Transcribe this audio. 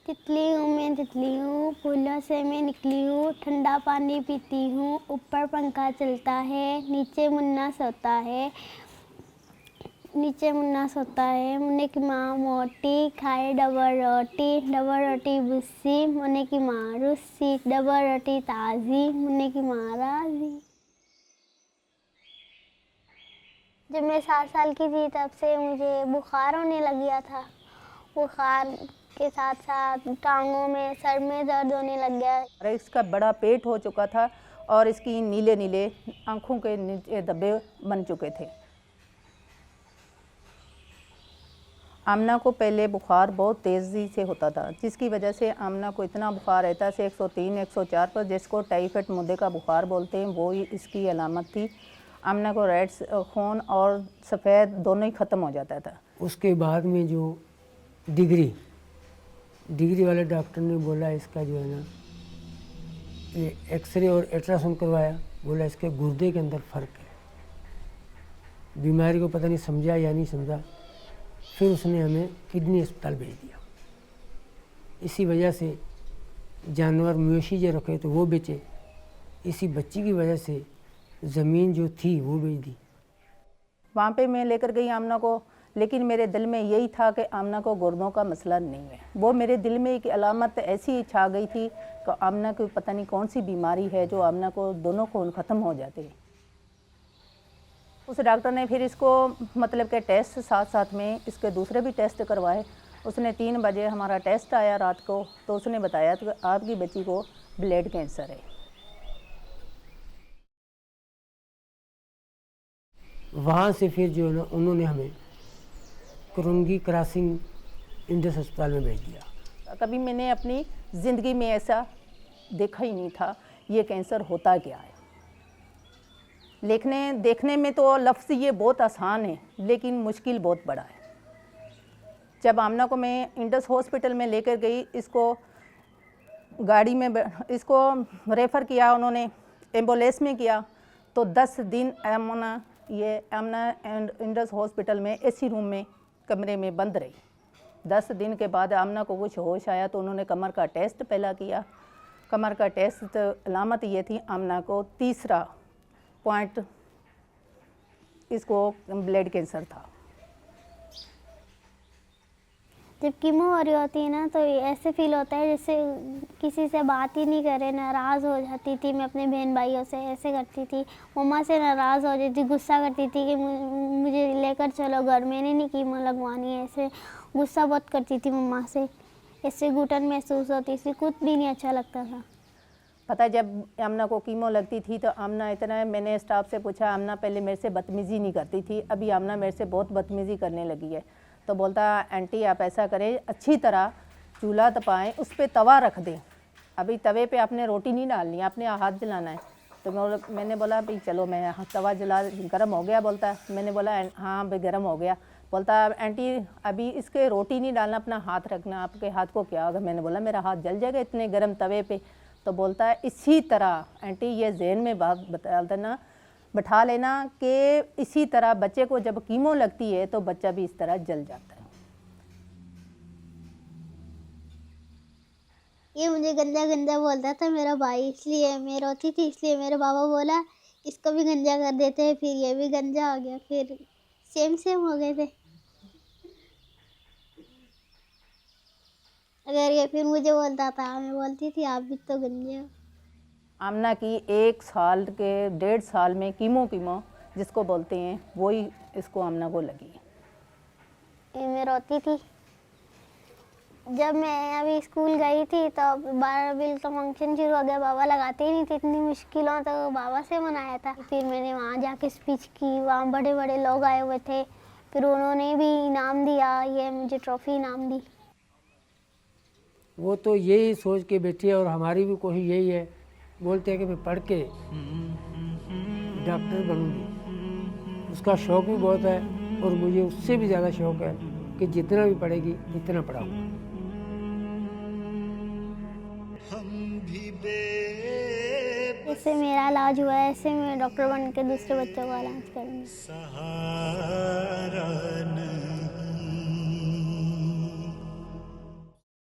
तितली हूँ मैं तितली हूँ, फूलों से मैं निकली हूँ, ठंडा पानी पीती हूँ, ऊपर पंखा चलता है, नीचे मुन्ना सोता है, मुन्ने की माँ मोटी, खाए डबल रोटी बुस्सी, मुन्ने की माँ रुस्सी, डबल रोटी ताज़ी, मुन्ने की माँ राज़ी। जब मैं 7 साल की थी तब से मुझे बुखार होने लग गया था। बुखार के साथ साथ टांगों में, सर में दर्द होने लग गया। इसका बड़ा पेट हो चुका था और इसकी नीले नीले आँखों के नीचे धब्बे बन चुके थे। आमना को पहले बुखार बहुत तेज़ी से होता था, जिसकी वजह से आमना को इतना बुखार रहता से 103, 104 पर, जिसको टाइफाइड मुद्दे का बुखार बोलते हैं, वो ही इसकी अलामत थी। आमना को रेड खून और सफ़ेद दोनों ही ख़त्म हो जाता था। उसके बाद में जो डिग्री वाले डॉक्टर ने बोला इसका जो है ना, ये एक्सरे और अल्ट्रासाउंड करवाया, बोला इसके गुर्दे के अंदर फ़र्क है। बीमारी को पता नहीं समझा या नहीं समझा, फिर उसने हमें किडनी अस्पताल भेज दिया। इसी वजह से जानवर मवेशी जो रखे तो वो बेचे, इसी बच्ची की वजह से ज़मीन जो थी वो बेच दी। वहाँ पे मैं लेकर गई आमना को, लेकिन मेरे दिल में यही था कि आमना को गुर्दों का मसला नहीं है। वो मेरे दिल में एक अलामत ऐसी छा गई थी कि आमना को पता नहीं कौन सी बीमारी है जो आमना को दोनों खून ख़त्म हो जाते हैं। उस डॉक्टर ने फिर इसको मतलब के टेस्ट साथ साथ में इसके दूसरे भी टेस्ट करवाए। उसने 3 बजे हमारा टेस्ट आया रात को, तो उसने बताया कि आपकी बच्ची को ब्लड कैंसर है। वहाँ से फिर जो है ना उन्होंने हमें कुरंगी क्रॉसिंग इंडस अस्पताल में भेज दिया। कभी मैंने अपनी ज़िंदगी में ऐसा देखा ही नहीं था, ये कैंसर होता क्या है। देखने में तो लफ्ज़ ये बहुत आसान है, लेकिन मुश्किल बहुत बड़ा है। जब आमना को मैं इंडस हॉस्पिटल में लेकर गई, इसको गाड़ी में इसको रेफ़र किया उन्होंने, एम्बुलेंस में किया, तो 10 दिन आमना इंडस हॉस्पिटल में एसी रूम में कमरे में बंद रही। 10 दिन के बाद आमना को कुछ होश आया तो उन्होंने कमर का टेस्ट पहला किया। कमर का टेस्ट अलामत ये थी आमना को 3रा पॉइंट इसको ब्लड कैंसर था। जब कीमो हो रही होती है ना तो ऐसे फील होता है जैसे किसी से बात ही नहीं करे, नाराज़ हो जाती थी। मैं अपने बहन भाइयों से ऐसे करती थी, मम्मा से नाराज़ हो जाती, गुस्सा करती थी कि मुझे लेकर चलो घर, मैंने नहीं कीमो लगवानी है। ऐसे गुस्सा बहुत करती थी मम्मा से, ऐसे घुटन महसूस होती थी, कुछ भी नहीं अच्छा लगता था। पता जब आमना को कीमो लगती थी तो आमना इतना, मैंने स्टाफ से पूछा, आमना पहले मेरे से बदतमीज़ी नहीं करती थी, अभी आमना मेरे से बहुत बदतमीज़ी करने लगी है। तो बोलता, आंटी आप ऐसा करें, अच्छी तरह चूल्हा तपाएं, उस पर तवा रख दें। अभी तवे पे आपने रोटी नहीं डालनी, आपने हाथ जलाना है। तो मैंने बोला भाई चलो, मैं तवा जला, गर्म हो गया। बोलता, मैंने बोला हाँ भाई गर्म हो गया। बोलता, आंटी अभी इसके रोटी नहीं डालना, अपना हाथ रखना, आपके हाथ को क्या होगा। मैंने बोला मेरा हाथ जल जाएगा इतने गर्म तवे पे। तो बोलता है इसी तरह आंटी, ये ज़हन में बात बता देना, बैठा लेना कि इसी तरह बच्चे को जब कीमो लगती है तो बच्चा भी इस तरह जल जाता है। ये मुझे गंजा गंजा बोलता था मेरा भाई, इसलिए मैं रोती थी, इसलिए मेरे पापा बोला इसको भी गंजा कर देते हैं, फिर ये भी गंजा हो गया, फिर सेम हो गए थे। अगर ये फिर मुझे बोलता था, मैं बोलती थी आप भी तो गंजे हो। आमना की 1 साल के 1.5 साल में कीमो जिसको बोलते हैं, वही इसको आमना को लगी। मैं रोती थी। जब मैं अभी स्कूल गई थी तो 12 बिल का फंक्शन शुरू हो गया, बाबा लगाते ही नहीं थे, इतनी मुश्किलों तो बाबा से मनाया था। फिर मैंने वहाँ जाके स्पीच की, वहाँ बड़े बड़े लोग आए हुए थे, फिर उन्होंने भी इनाम दिया, ये मुझे ट्रॉफी इनाम दी। वो तो यही सोच के बैठी है और हमारी भी कोशिश यही है, बोलते हैं कि मैं पढ़ के डॉक्टर बनूंगी। उसका शौक़ भी बहुत है और मुझे उससे भी ज़्यादा शौक़ है कि जितना भी पढ़ेगी उतना पढ़ाऊँगा। जैसे मेरा इलाज हुआ है, ऐसे मैं डॉक्टर बन के दूसरे बच्चों का इलाज करूँगी।